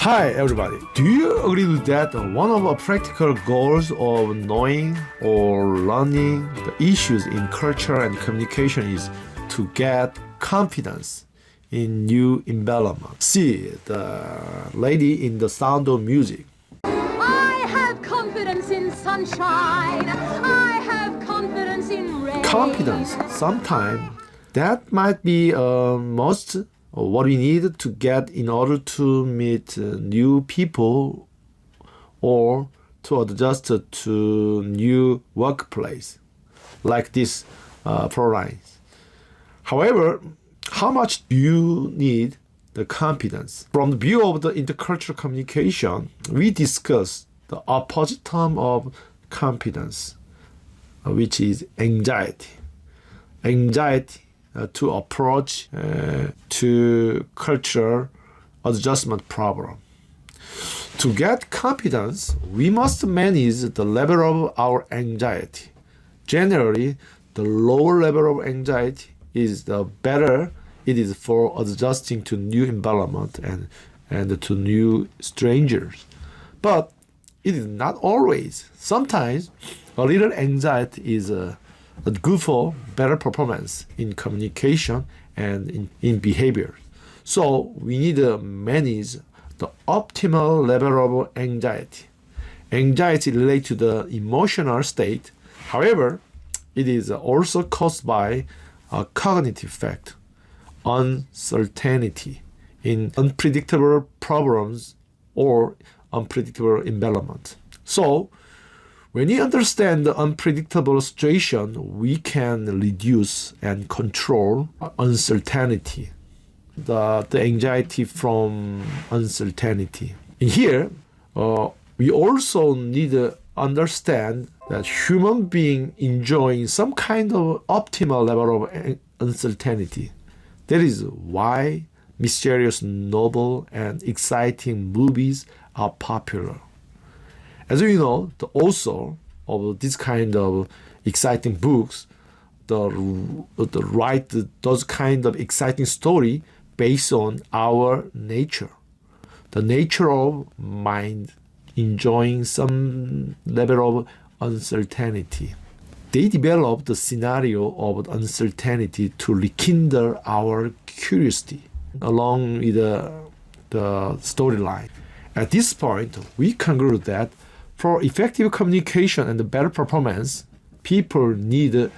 Hi everybody. Do you agree with that one of the practical goals of knowing or learning the issues in culture and communication is to get confidence in new environment? See the lady in The Sound of Music. I have confidence in sunshine. I have confidence in rain. Confidence, sometimes that might be most what we need to get in order to meet new people or to adjust to new workplace, like this program. However, how much do you need the confidence? From the view of the intercultural communication, we discuss the opposite term of confidence, which is anxiety. Anxiety to approach to cultural adjustment problem. To get confidence, we must manage the level of our anxiety. Generally, the lower level of anxiety is the better it is for adjusting to new environment and to new strangers. But it is not always. Sometimes a little anxiety is good for better performance in communication and in behavior. So we need to manage the optimal level of anxiety. Anxiety relates to the emotional state. However, it is also caused by a cognitive fact, uncertainty in unpredictable problems or unpredictable environment. So when we understand the unpredictable situation, we can reduce and control uncertainty, the anxiety from uncertainty. In here, we also need to understand that human being enjoying some kind of optimal level of uncertainty. That is why mysterious, novel, and exciting movies are popular. As we know, the author of this kind of exciting books, write those kind of exciting story based on our nature, the nature of mind enjoying some level of uncertainty. They develop the scenario of uncertainty to rekindle our curiosity along with the storyline. At this point, we conclude that for effective communication and better performance, people need to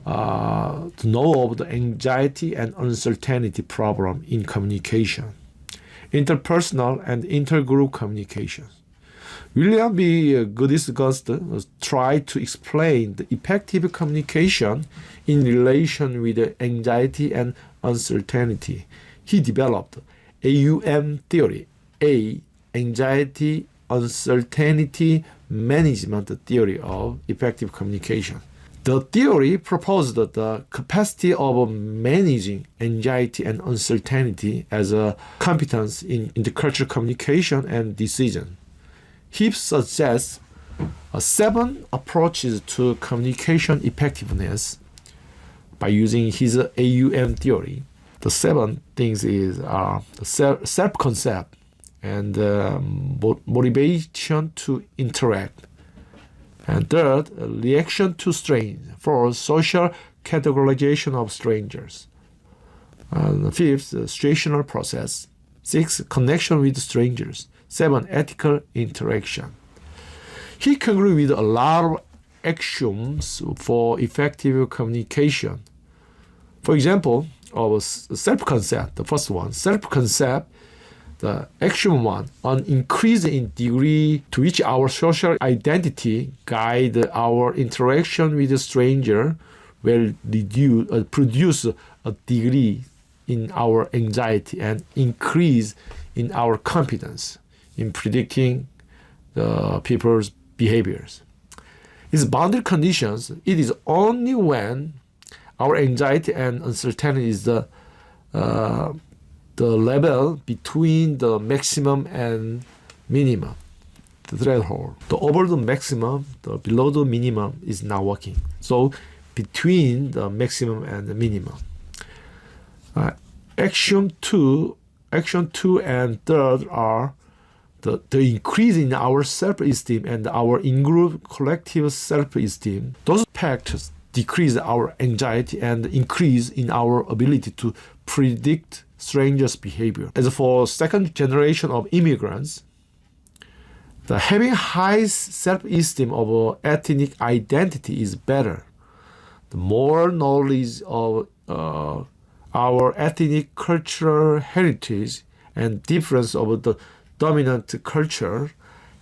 know of the anxiety and uncertainty problem in communication, interpersonal and intergroup communication. William B. Goodis tried to explain the effective communication in relation with the anxiety and uncertainty. He developed AUM theory, anxiety uncertainty management theory of effective communication. The theory proposed the capacity of managing anxiety and uncertainty as a competence in intercultural communication and decision. He suggests 7 approaches to communication effectiveness by using his AUM theory. The 7 things is self-concept, and motivation to interact. And third, reaction to strange, for social categorization of strangers. And fifth, situational process. 6, connection with strangers. 7, ethical interaction. He concluded with a lot of axioms for effective communication. For example, of self-concept, the first one, self-concept. The action 1, an increase in degree to which our social identity guide our interaction with a stranger will produce a degree in our anxiety and increase in our confidence in predicting the people's behaviors. Its boundary conditions, it is only when our anxiety and uncertainty is the level between the maximum and minimum, the threshold. The over the maximum, the below the minimum is not working. So between the maximum and the minimum. Action two and third are the increase in our self-esteem and our in-group collective self-esteem, those factors decrease our anxiety and increase in our ability to predict strangers' behavior. As for second generation of immigrants, the having high self-esteem of ethnic identity is better. The more knowledge of our ethnic cultural heritage and difference of the dominant culture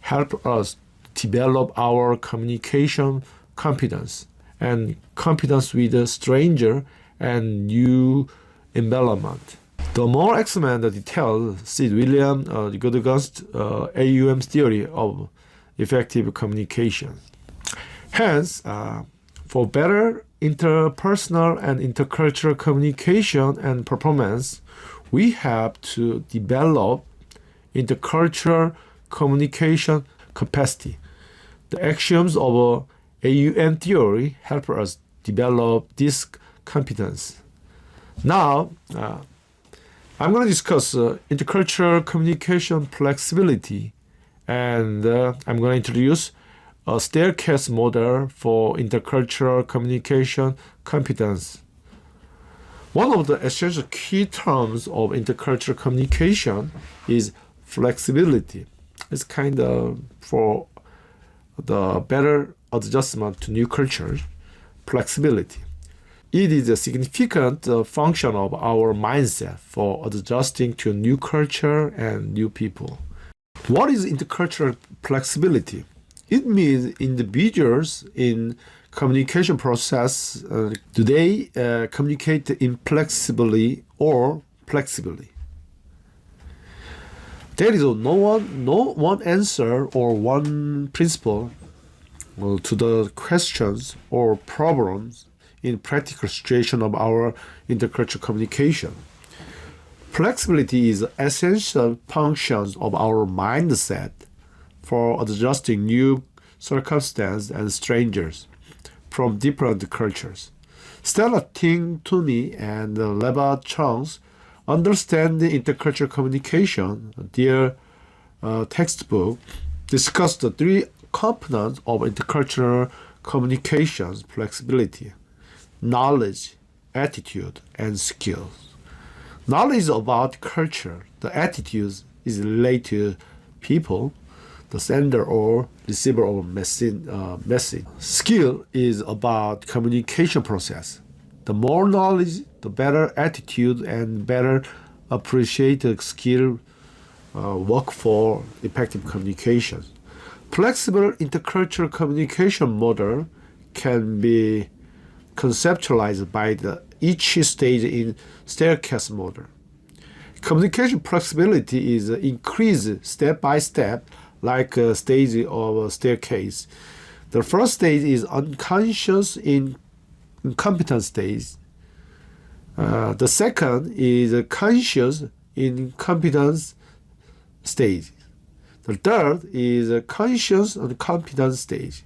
help us develop our communication competence and competence with a stranger and new environment. The more excellent the details, see William Goodgunst's AUM's theory of effective communication. Hence, for better interpersonal and intercultural communication and performance, we have to develop intercultural communication capacity. The axioms of AUM theory help us develop this competence. Now, I'm going to discuss intercultural communication flexibility, and I'm going to introduce a staircase model for intercultural communication competence. One of the essential key terms of intercultural communication is flexibility. It's kind of for the better adjustment to new cultures, flexibility. It is a significant function of our mindset for adjusting to new culture and new people. What is intercultural flexibility? It means individuals in communication process do they communicate inflexibly or flexibly. There is no one answer or one principle to the questions or problems in practical situation of our intercultural communication. Flexibility is essential functions of our mindset for adjusting new circumstances and strangers from different cultures. Stella Ting Toomey and Leva Chung's Understanding Intercultural Communication, their textbook, discussed the three components of intercultural communications flexibility: knowledge, attitude, and skills. Knowledge is about culture. The attitude is related to people, the sender or receiver of message. Skill is about communication process. The more knowledge, the better attitude and better appreciated skill work for effective communication. Flexible intercultural communication model can be conceptualized by each stage in staircase model. Communication flexibility is increased step by step, like a stage of a staircase. The first stage is unconscious incompetent stage. The second is conscious incompetence stage. The third is conscious competence stage.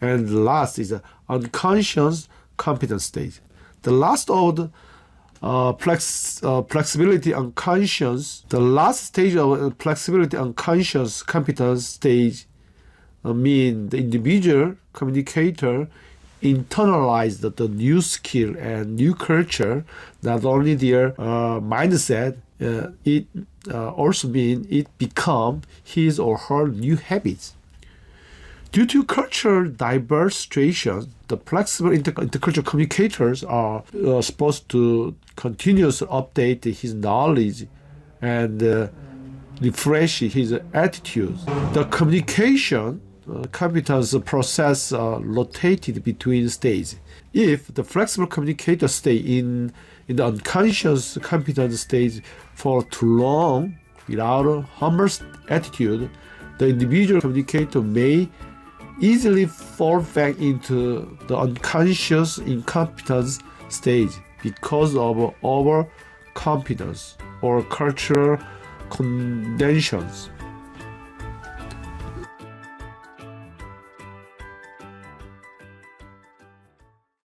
And the last is unconscious competence stage. The last of the flexibility unconscious, the last stage of flexibility unconscious competence stage mean the individual communicator internalize the new skill and new culture, not only their mindset, it also mean it become his or her new habits. Due to cultural diverse situations, the flexible intercultural communicators are supposed to continuously update his knowledge and refresh his attitudes. The communication competence process rotated between stages. If the flexible communicator stay in the unconscious competence stage for too long without a humorous attitude, the individual communicator may easily fall back into the unconscious incompetence stage because of overconfidence or cultural conventions.